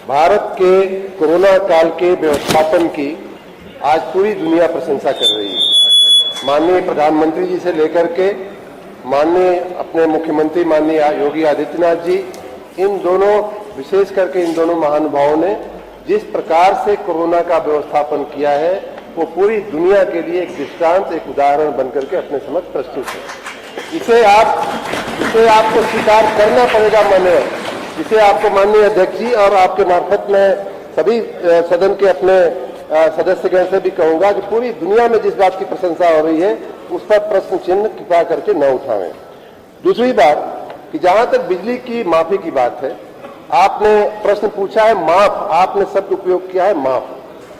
भारत के कोरोना काल के व्यवस्थापन की आज पूरी दुनिया प्रशंसा कर रही है। माननीय प्रधानमंत्री जी से लेकर के माननीय अपने मुख्यमंत्री माननीय योगी आदित्यनाथ जी, इन दोनों विशेष करके इन दोनों महानुभावों ने जिस प्रकार से कोरोना का व्यवस्थापन किया है वो पूरी दुनिया के लिए एक दृष्टांत, एक उदाहरण बनकर के अपने समक्ष प्रस्तुत है। इसे आपको स्वीकार करना पड़ेगा। माननीय, इसे आपको माननीय अध्यक्ष जी और आपके मार्फत में सभी सदन के अपने सदस्यगण से भी कहूंगा कि पूरी दुनिया में जिस बात की प्रशंसा हो रही है उस पर प्रश्न चिन्ह कृपया करके न उठावें। दूसरी बात कि जहां तक बिजली की माफी की बात है, आपने प्रश्न पूछा है माफ, आपने शब्द उपयोग किया है माफ।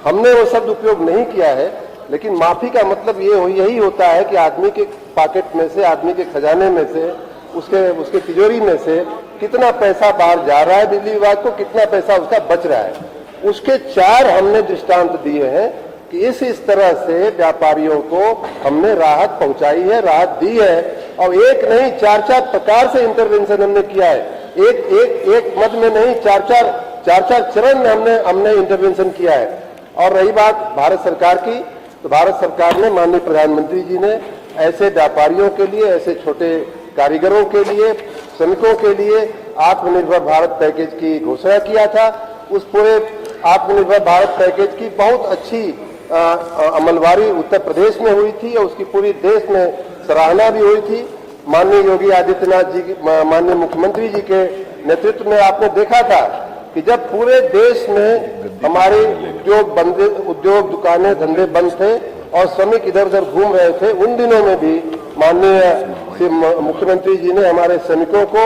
हमने वो शब्द उपयोग नहीं किया है, लेकिन माफी का मतलब यही होता है कि आदमी के पॉकेट में से, आदमी के खजाने में से, उसके तिजोरी में से कितना पैसा बाहर जा रहा है बिजली विभाग को, कितना पैसा उसका बच रहा है। उसके 4 हमने दृष्टांत दिए हैं कि इस तरह से व्यापारियों को हमने राहत पहुंचाई है, राहत दी है। और एक नहीं 4 प्रकार से इंटरवेंशन हमने किया है। एक मद में नहीं, 4 चरण में हमने इंटरवेंशन किया है। और रही बात भारत सरकार की, तो भारत सरकार ने, माननीय प्रधानमंत्री जी ने ऐसे व्यापारियों के लिए, ऐसे छोटे कारीगरों के लिए, श्रमिकों के लिए आत्मनिर्भर भारत पैकेज की घोषणा किया था। उस पूरे आत्मनिर्भर भारत पैकेज की बहुत अच्छी अमलवारी उत्तर प्रदेश में हुई थी और उसकी पूरी देश में सराहना भी हुई थी। माननीय योगी आदित्यनाथ जी, माननीय मुख्यमंत्री जी के नेतृत्व में आपने देखा था कि जब पूरे देश में हमारे उद्योग दुकानें धंधे बंद थे और श्रमिक इधर उधर घूम रहे थे, उन दिनों में भी माननीय मुख्यमंत्री जी ने हमारे श्रमिकों को,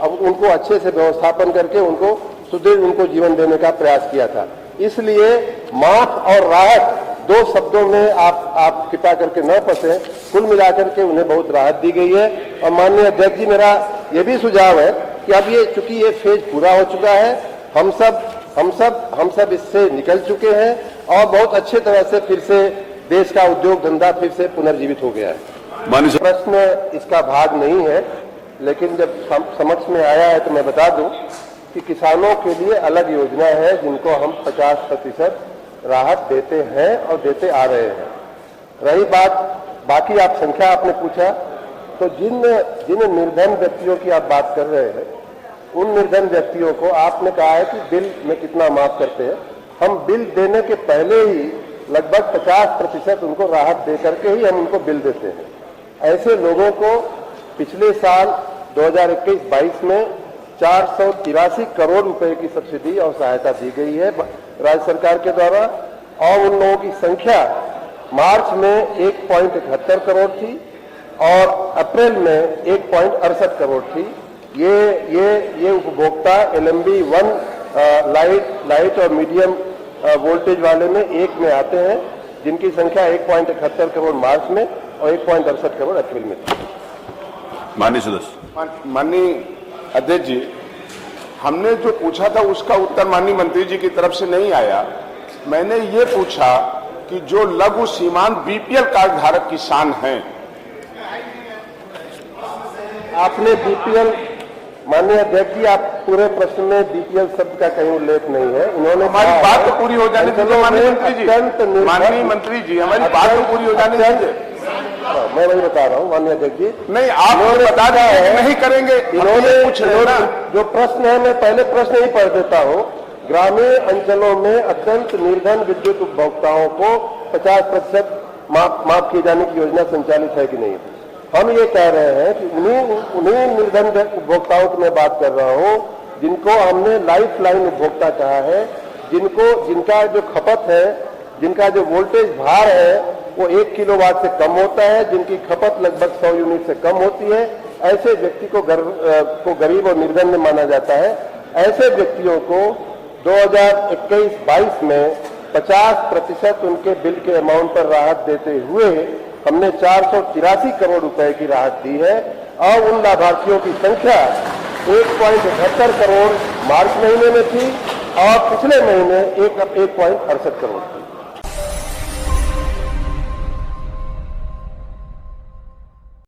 अब उनको अच्छे से व्यवस्थापन करके उनको सुदृढ़ उनको जीवन देने का प्रयास किया था। इसलिए माफ और राहत 2 शब्दों में आप कृपा करके न फंसे। कुल मिलाकर के उन्हें बहुत राहत दी गई है। और माननीय अध्यक्ष जी, मेरा यह भी सुझाव है कि अब चूंकि ये फेज पूरा हो चुका है, हम सब इससे निकल चुके हैं और बहुत अच्छे तरह से फिर से देश का उद्योग धंधा फिर से पुनर्जीवित हो गया है। प्रश्न इसका भाग नहीं है, लेकिन जब समक्ष में आया है तो मैं बता दूं कि किसानों के लिए अलग योजना है जिनको हम 50% राहत देते हैं और देते आ रहे हैं। रही बात बाकी आप संख्या आपने पूछा, तो जिन निर्धन व्यक्तियों की आप बात कर रहे हैं, उन निर्धन व्यक्तियों को आपने कहा है कि बिल में कितना माफ करते हैं। हम बिल देने के पहले ही लगभग 50% उनको राहत दे करके ही हम उनको बिल देते हैं। ऐसे लोगों को पिछले साल 2021-22 में 483 करोड़ रुपए की सब्सिडी और सहायता दी गई है राज्य सरकार के द्वारा। और उन लोगों की संख्या मार्च में 1.71 करोड़ थी और अप्रैल में 1.68 करोड़ थी। ये उपभोक्ता LMB 1 लाइट और मीडियम वोल्टेज वाले में 1 में आते हैं, जिनकी संख्या 1.71 करोड़ मार्च में और 1.68 करोड़ अप्रैल में थी। माननीय सदस्य। माननीय अध्यक्ष जी, हमने जो पूछा था उसका उत्तर माननीय मंत्री जी की तरफ से नहीं आया। मैंने ये पूछा कि जो लघु सीमांत BPL कार्ड धारक किसान हैं, आपने BPL, माननीय अध्यक्ष जी, आप पूरे प्रश्न में BPL शब्द का कहीं उल्लेख नहीं है। उन्होंने हमारी बात तो पूरी हो जाने दीजिए माननीय मंत्री जी। माननीय मंत्री जी, हमारी बात तो पूरी हो जाने दीजिए। मैं वही बता रहा हूँ माननीय अध्यक्ष जी। नहीं, आप बता दें नहीं करेंगे। इन्होंने जो प्रश्न है, मैं पहले प्रश्न ही पढ़ देता हूँ। ग्रामीण अंचलों में अत्यंत निर्धन विद्युत उपभोक्ताओं को 50% माफ किए जाने की योजना संचालित है कि नहीं। हम ये कह रहे हैं कि उन्हीं निर्धन उपभोक्ताओं की मैं बात कर रहा हूँ जिनको हमने लाइफ लाइन उपभोक्ता कहा है, जिनका जो खपत है, जिनका जो वोल्टेज भार है वो 1 किलोवाट से कम होता है, जिनकी खपत लगभग 100 यूनिट से कम होती है। ऐसे व्यक्ति को गरीब और निर्धन में माना जाता है। ऐसे व्यक्तियों को 2021-22 में 50% उनके बिल के अमाउंट पर राहत देते हुए हमने 483 करोड़ रुपए की राहत दी है। और उन लाभार्थियों की संख्या 1.78 करोड़ मार्च महीने में थी और पिछले महीने 1.68 करोड़ थी।